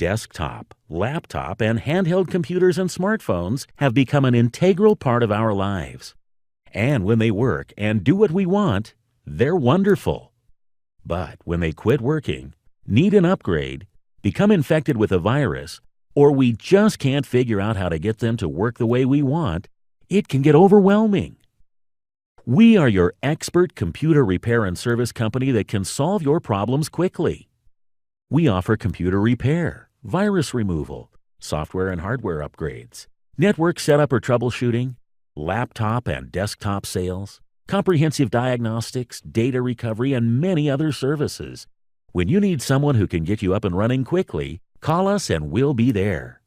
Desktop, laptop, and handheld computers and smartphones have become an integral part of our lives. And when they work and do what we want, they're wonderful. But when they quit working, need an upgrade, become infected with a virus, or we just can't figure out how to get them to work the way we want, it can get overwhelming. We are your expert computer repair and service company that can solve your problems quickly. We offer computer repair, virus removal, software and hardware upgrades, network setup or troubleshooting, laptop and desktop sales, comprehensive diagnostics, data recovery, and many other services. When you need someone who can get you up and running quickly, call us and we'll be there.